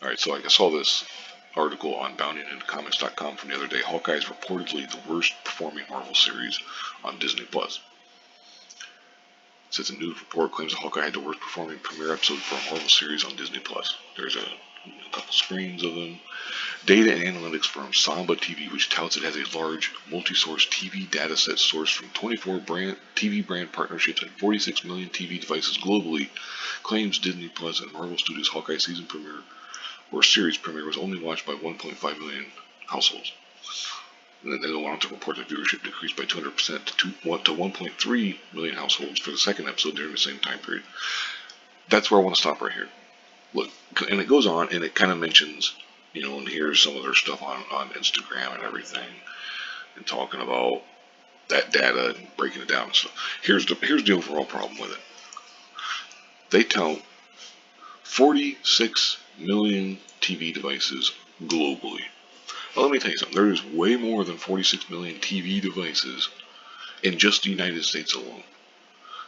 Alright, so I saw this article on boundingintocomics.com from the other day. Hawkeye is reportedly the worst performing Marvel series on Disney Plus. It says a news report claims that Hawkeye had the worst performing premiere episode for a Marvel series on Disney Plus. There's a couple screens of them. Data and analytics firm Samba TV, which touts it has a large multi-source TV dataset sourced from 24 TV brand partnerships and 46 million TV devices globally, claims Disney Plus and Marvel Studios' Hawkeye season premiere or series premiere was only watched by 1.5 million households. And then they go on to report that viewership decreased by 200% to 1.3 million households for the second episode during the same time period. That's where I want to stop right here. Look, and it goes on and it kind of mentions, and here's some of their stuff on Instagram and everything, and talking about that data and breaking it down and stuff. Here's the overall problem with it. They tout 46 million TV devices globally. Well, let me tell you something. There is way more than 46 million TV devices in just the United States alone.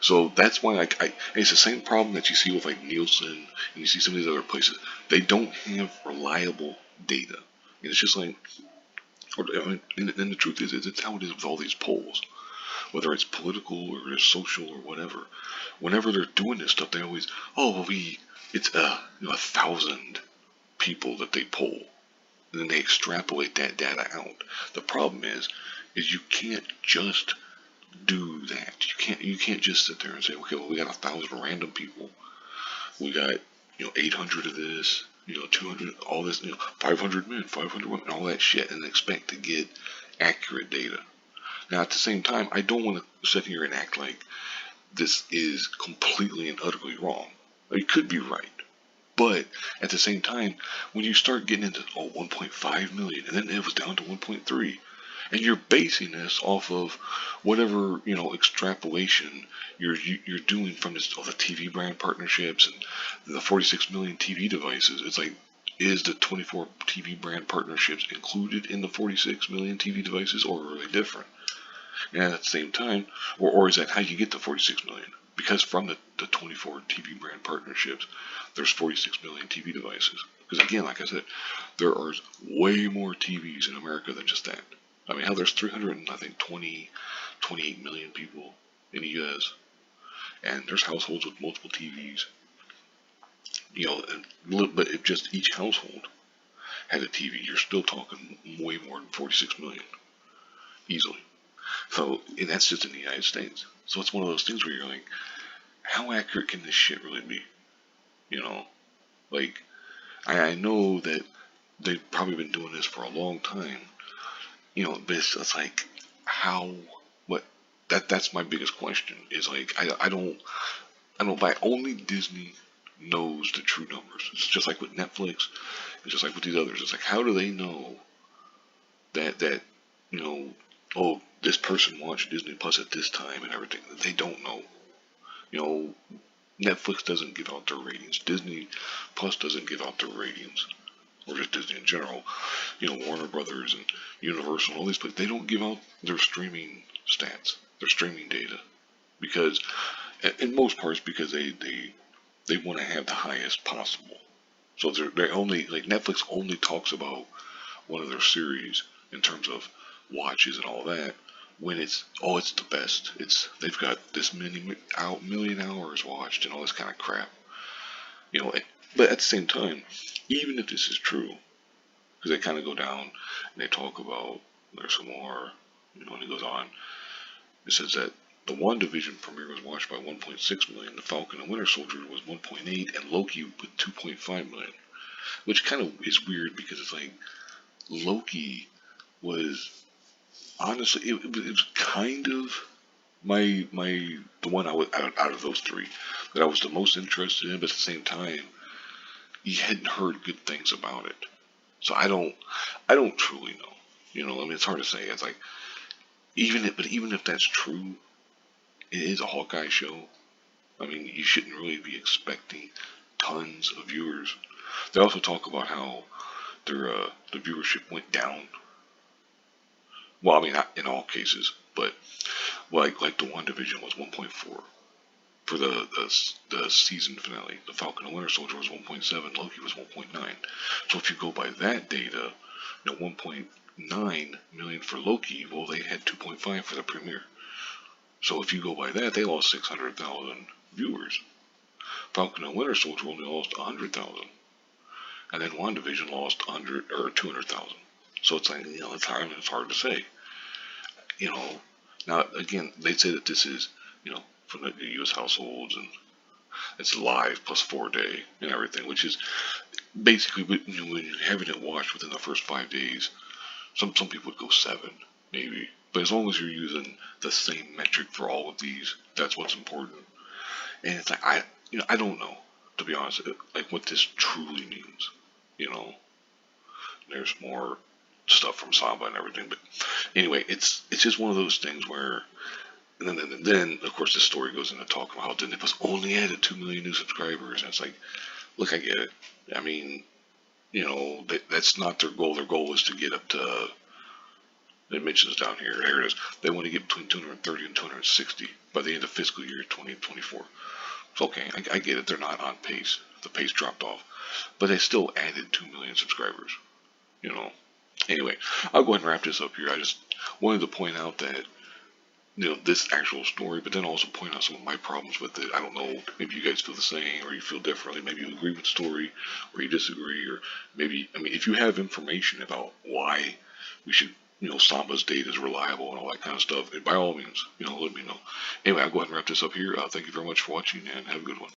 So that's why it's the same problem that you see with like Nielsen and you see some of these other places. They don't have reliable data. And it's just like, and the truth is, it's how it is with all these polls. Whether it's political or it's social or whatever. Whenever they're doing this stuff, they always, it's 1,000 people that they poll. And then they extrapolate that data out. The problem is you can't just do that. You can't just sit there and say, okay, well, we got 1,000 random people. We got 800 of this, 200, all this, 500 men, 500 women, all that shit, and expect to get accurate data. Now, at the same time, I don't want to sit here and act like this is completely and utterly wrong. It could be right. But at the same time, when you start getting into 1.5 million, and then it was down to 1.3, and you're basing this off of whatever extrapolation you're doing from this, all the TV brand partnerships and the 46 million TV devices, it's like, is the 24 TV brand partnerships included in the 46 million TV devices, or are they different? And at the same time, or is that how you get to 46 million? Because from the 24 TV brand partnerships, there's 46 million TV devices. Because again, like I said, there are way more TVs in America than just that. I mean, there's 28 million people in the U.S. And there's households with multiple TVs. But if just each household had a TV, you're still talking way more than 46 million. Easily. So, and that's just in the United States. So it's one of those things where you're like, how accurate can this shit really be? Like, I know that they've probably been doing this for a long time, but it's like, what, that's my biggest question, is like, I don't buy, only Disney knows the true numbers. It's just like with Netflix, it's just like with these others. It's like, how do they know that, this person watched Disney Plus at this time and everything? They don't know. Netflix doesn't give out their ratings. Disney Plus doesn't give out their ratings. Or just Disney in general. Warner Brothers and Universal and all these places, they don't give out their streaming stats, their streaming data. Because, in most parts, because they want to have the highest possible. So they only, like Netflix only talks about one of their series in terms of watches and all that, when it's the best. They've got this million hours watched and all this kind of crap. But at the same time, even if this is true, because they kind of go down and they talk about, there's some more, and it goes on. It says that the WandaVision premiere was watched by 1.6 million, The Falcon and Winter Soldier was 1.8, and Loki with 2.5 million. Which kind of is weird, because it's like, Loki was, honestly, it was kind of the one I was, out of those three, that I was the most interested in, but at the same time, you hadn't heard good things about it. So I don't truly know. I mean, it's hard to say. It's like, even if that's true, it is a Hawkeye show. I mean, you shouldn't really be expecting tons of viewers. They also talk about how their the viewership went down. Well, I mean, not in all cases, but like the WandaVision was 1.4 for the season finale. The Falcon and Winter Soldier was 1.7, Loki was 1.9. So if you go by that data, 1.9 million for Loki, well, they had 2.5 for the premiere. So if you go by that, they lost 600,000 viewers. Falcon and Winter Soldier only lost 100,000, and then WandaVision lost 100 or 200,000. So it's like, it's hard to say. Now again, they say that this is, from the U.S. households, and it's live plus 4 day and everything, which is basically when you're having it watched within the first 5 days. Some people would go 7, maybe, but as long as you're using the same metric for all of these, that's what's important. And it's like I don't know, to be honest, like what this truly means. You know, there's more stuff from Samba and everything, but anyway, it's just one of those things where. And then, of course, the story goes into talking about how Disney Plus only added 2 million new subscribers. And it's like, look, I get it. I mean, that's not their goal. Their goal is to get up to, it mentions down here, there it is. They want to get between 230 and 260 by the end of fiscal year 2024. So, okay, I get it. They're not on pace. The pace dropped off. But they still added 2 million subscribers. Anyway, I'll go ahead and wrap this up here. I just wanted to point out that this actual story, but then also point out some of my problems with it. I don't know, maybe you guys feel the same, or you feel differently. Maybe you agree with the story, or you disagree, or maybe, if you have information about why we should, Samba's data is reliable and all that kind of stuff, by all means, let me know. Anyway, I'll go ahead and wrap this up here. Thank you very much for watching, and have a good one.